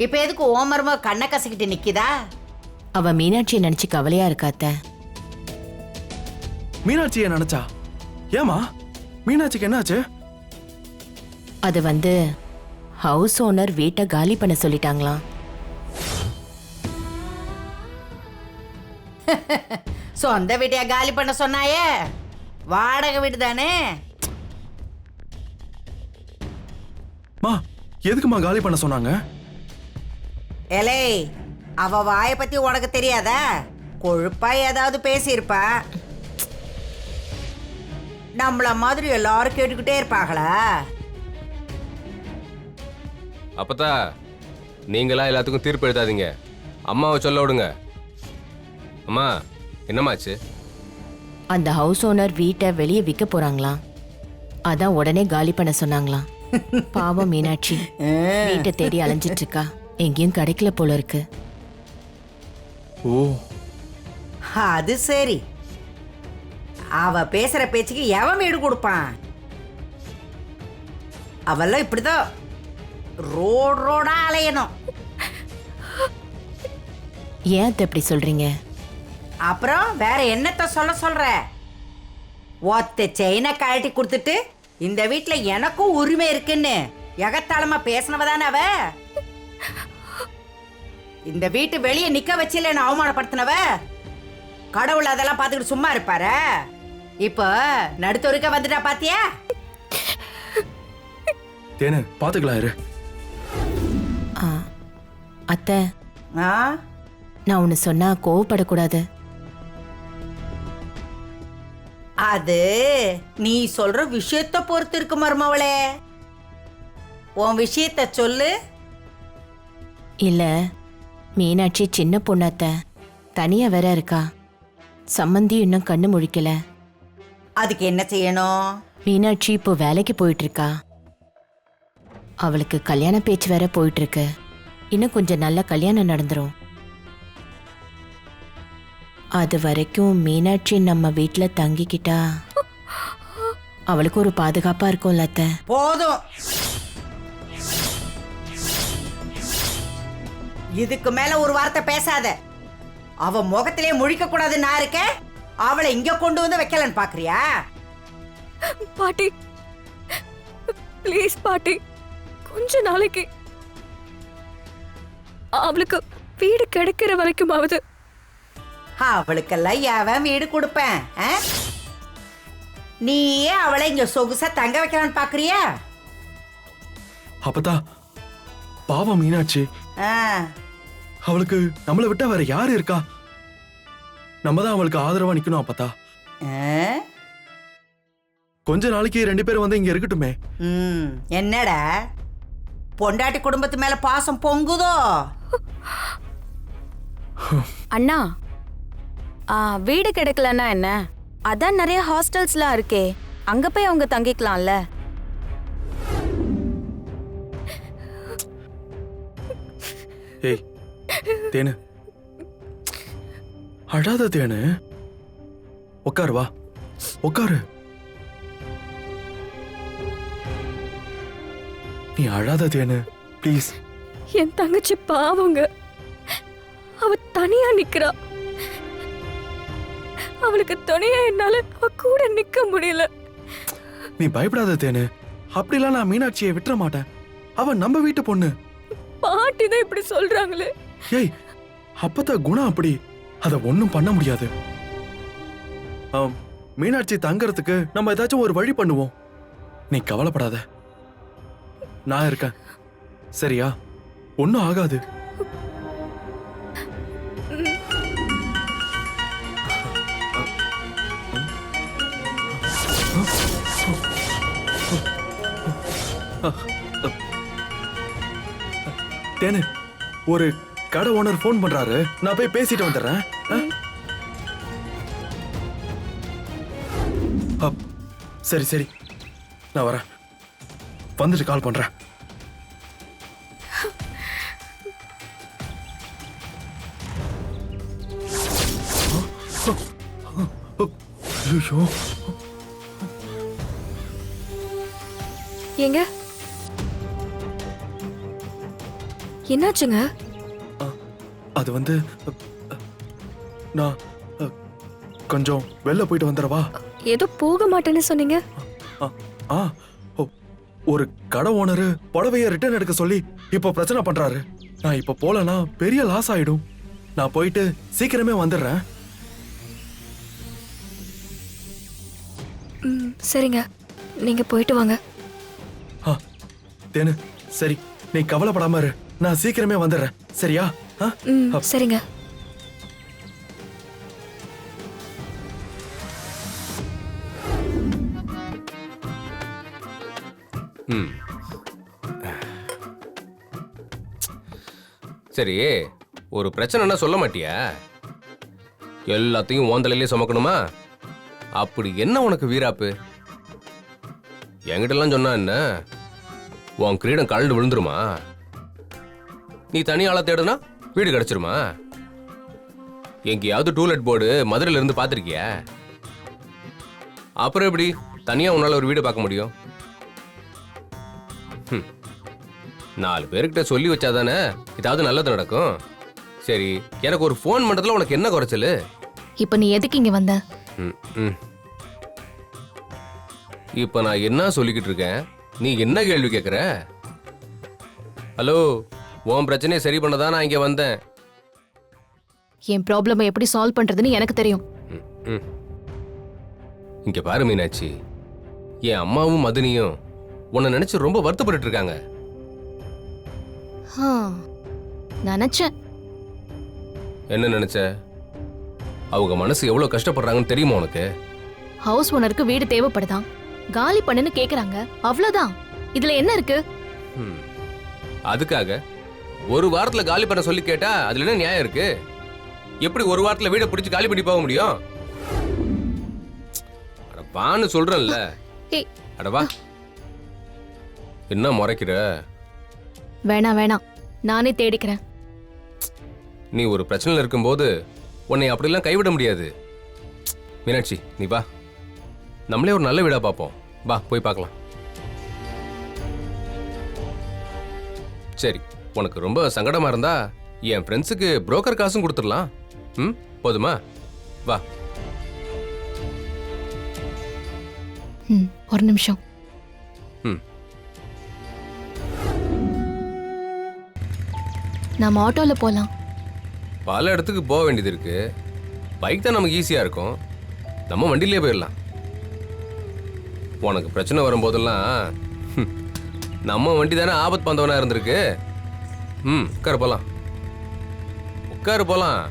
இப்ப எதுக்கு ஓமரமா கண்ணை கசக்கிட்டு நிக்குதா? அவ மீனாட்சியை நினைச்சு கவலையா இருக்காத்த. மீனாட்சியை நினைச்சா? ஏமா மீனாட்சிக்கு என்னாச்சு? அது வந்து ஹவுஸ் ஓனர் வீட்டை காலி பண்ண சொல்லிட்டாங்களாம். சொந்த வீட்டையா காலி பண்ண சொன்னாயே? வாடகை வீடு தானே? மா எதுக்குமா காலி பண்ண சொன்னாங்க? ஏலே, அவ வாயை பத்தி உனக்கு தெரியாதா? கொழுப்பா ஏதாவது பேசியிருப்பா. நம்மள மாதிரி எல்லாரும் கேட்டுக்கிட்டே இருப்பாங்களா? அப்பதா நீங்களா எல்லாத்துக்கும் தீர்ப்பு எழுதாதீங்க. அம்மாவை சொல்ல விடுங்க. அம்மா என்னமாச்சு? அந்த ஹவுஸ் ஓனர் வீட்டை வெளியே விற்க போறாங்களாம். அதான் உடனே காலி பண்ண சொன்னாங்களாம். பாவம் மீனாட்சி வீட்டை தேடி அலைஞ்சிட்டு இருக்கா. எங்கேயும் கிடைக்கல போல இருக்கு. ஓ, அது சரி. அவ பேசுற பேச்சுக்கு எவன் வீடு கொடுப்பான்? அவெல்லாம் இப்படிதான் ரோடா அலையணும். ஏன் அத்தை இப்படி சொல்றீங்க? அப்புறம் வேற என்னத்த சொல்ற? ஒத்த செயினை கழட்டி கொடுத்துட்டு இந்த வீட்டுல எனக்கும் உரிமை இருக்குன்னு எகத்தாளமா பேசினவதானே அவ. இந்த வீட்டு வெளியே நிக்க வச்சில அவமானப்படுத்தினவ. கடவுள் அதெல்லாம் பார்த்துக்கிட்டு சும்மா இருப்பாரு. இப்ப நடுத்தொருக்க வந்துட்டா பாத்தியா? தேனு பாத்துக்கலாம் இரு. அத்தை, ஆ? நான் ஒன்னு சொன்னா கோவப்படக்கூடாது. அது நீ சொல்ற விஷயத்த பொறுத்து இருக்கு மருமவளே. உன் விஷயத்த சொல்லு. இல்ல, மீனாட்சி சின்ன பொண்ணு அத்தை, தனியா வேற இருக்கா. சம்மந்தி இன்னும் கண்ணு முழிக்கல. அதுக்கு என்ன செய்யணும்? மீனாட்சி இப்போ வேலைக்கு போயிட்டு இருக்கா. அவளுக்கு கல்யாண பேச்சு வேற போயிட்டு இருக்கு. இன்னும் கொஞ்சம் நல்ல கல்யாணம் நடந்துரும். அது வரைக்கும் மீனாட்சி நம்ம வீட்டுல தங்கிக்கிட்டா அவளுக்கு ஒரு பாதுகாப்பா இருக்கும்ல அத்தை. போதும். இதுக்கு மேல ஒரு வார்த்தை பேசாத. அவ முகத்திலே முழிக்க கூடாது. நான் இருக்கேன். அவளை இங்க கொண்டு வந்து வைக்கலன்னு பாக்குறியா? பாட்டி ப்ளீஸ் பாட்டி, கொஞ்ச நாளைக்கு அவளுக்கு வீடு கிடைக்கிற வரைக்குமாவது. அவளுக்கெல்லாம் எவன் வீடு கொடுப்பேன்? நீயே அவளை இங்க சொகுசா தங்க வைக்கலான்னு பாக்குறியா? அப்பதா பாவம் மீனாட்சி. ஆ, அவளுக்கு நம்மளை விட்டா வேற யாரு இருக்கா? நம்ம தான் அவளுக்கு ஆதரவா நிக்கணும். அப்பதா ஆ? கொஞ்ச நாளைக்கு 2 பேரும் வந்து இங்க இருக்கட்டுமே. என்னடா பொண்டாட்டி குடும்பத்து மேல பாசம் பொங்குதோ? அண்ணா, வீடு கிடைக்கலன்னா என்ன? அதான் நிறைய ஹாஸ்டல்ஸ்லாம் இருக்கே, அங்க போய் அவங்க தங்கிக்கலாம்ல. ஏய் தேனு, அழாத தேனு. உட்காரு, வா உட்காரு. நீ அழாத தேனு ப்ளீஸ். என் தங்கச்சி பாவங்க, அவ தனியா நிக்கிறா. அவளுக்கு துணையா என்னால அவ கூட நிக்க முடியல. நீ பயப்படாத தேனு. அப்படிலாம் நான் மீனாட்சியை விட்டுற மாட்டேன். அவ நம்ம வீட்டு பொண்ணு. பாட்டி தான் இப்படி சொல்றாங்களே. ஏய், அப்பதான் குணம் அப்படி. அத ஒண்ணும் பண்ண முடியாது. மீனாட்சி தங்கறதுக்கு நம்ம ஏதாச்சும் ஒரு வழி பண்ணுவோம். நீ கவலைப்படாத, நான் இருக்கேன். சரியா? ஒன்னும் ஆகாது. தேனு, ஒரு கடை ஓனர் போன் பண்றாரு. நான் போய் பேசிட்டு வந்துடுறேன். சரி சரி, நான் வரேன். வந்துட்டு கால் பண்றேன். ஐயோ, எங்க என்னாச்சுங்க? அது வந்து நான் கொஞ்சம் வெளில போயிட்டு வந்துடவா? ஏதோ போக மாட்டேன்னு சொன்னீங்க. ஆ, ஆ, ஒரு கடை ஓனரு புடவைய ரிட்டர்ன் எடுக்க சொல்லி இப்ப பிரச்சனை பண்றாரு. நான் இப்ப போலனா பெரிய லாஸ் ஆயிடும். நான் போயிட்டு சீக்கிரமே வந்துடுறேன். சரிங்க, நீங்க போயிட்டு வாங்க. தேனு, சரி, நீ கவலைப்படாம இரு. நான் சீக்கிரமே வந்துடுறேன். சரியா? சரிங்க. ம். சரி, ஒரு பிரச்சனைனா சொல்ல மாட்டியா? எல்லாத்தையும் ஓந்தலையிலே சுமக்கணுமா? அப்படி என்ன உனக்கு வீராப்பு? என்கிட்டலாம் சொன்னா என்ன? உன் கிரீடம் கழண்டு விழுந்துருமா? நீ தனி ஆளை தேடுனா வீடு கிடைச்சிருமா? எங்கேயாவது டூலெட் போர்டு மதுரையில இருந்து பார்த்திருக்கியா? அப்புறம் எப்படி தனியா உன்னால ஒரு வீடு பார்க்க முடியும்? 4 பேர்கிட்ட சொல்லி வச்சாதானே ஏதாவது நல்லது நடக்கும். சரி, எனக்கு ஒரு ஃபோன் பண்றதுல உனக்கு என்ன குறைச்சல்? இப்ப நீ எதுக்கு இங்க வந்த? இப்ப நான் என்ன சொல்லிக்கிட்டு இருக்கேன், நீ என்ன கேள்வி கேட்குற? ஹலோ, உன் பிரச்சனையை சரி பண்ணதான் நான் இங்க வந்தேன். என் ப்ராப்ளமை எப்படி சால்வ் பண்றதுன்னு எனக்கு தெரியும். இங்க பாரு மீனாட்சி, என் அம்மாவும் மதுனியும் உன்னை நினைச்சு ரொம்ப வருத்தப்பட்டு இருக்காங்க. நினைச்சேன். என்ன நினைச்ச? அவங்க மனசு எவ்வளவு கஷ்டப்படுறாங்கன்னு தெரியுமா உனக்கு? ஹவுஸ் ஓனருக்கு வீடு தேவைப்படுதான், காலி பண்ணுன்னு கேக்குறாங்க, அவ்வளவுதான். இதுல என்ன இருக்கு? அதுக்காக ஒரு வாரத்துல காலி பண்ண சொல்லி கேட்டா அதுல என்ன நியாயம் இருக்கு? எப்படி ஒரு வாரத்துல வீடை பிடிச்சு காலி பண்ணி போக முடியும்? வான்னு சொல்றேன்ல. அடவா, என்ன முறைக்கிற? வேணாம் வேணாம், நானே தேடிக்கிறேன். நீ ஒரு பிரச்சனையில் இருக்கும்போது உன்னை அப்படிலாம் கைவிட முடியாது. மீனாட்சி, நீ வா, நம்மளே ஒரு நல்ல வீடா பார்ப்போம். வா, போய் பார்க்கலாம். சரி, உனக்கு ரொம்ப சங்கடமா இருந்தா என் ஃப்ரெண்ட்ஸுக்கு புரோக்கர் காசும் கொடுத்துடலாம். போதுமா? வா. ஒரு நிமிஷம். நாம ஆட்டோல போலாம். பல இடத்துக்கு போக வேண்டியது இருக்கு. பைக் தான் நமக்கு ஈஸியா இருக்கும். நம்ம வண்டியிலே போயிடலாம். உனக்கு பிரச்சனை வரும்போதெல்லாம் நம்ம வண்டி தானே ஆபத்து பந்தவனா இருந்திருக்கு. உட்காரு போலாம். உட்காரு போலாம்.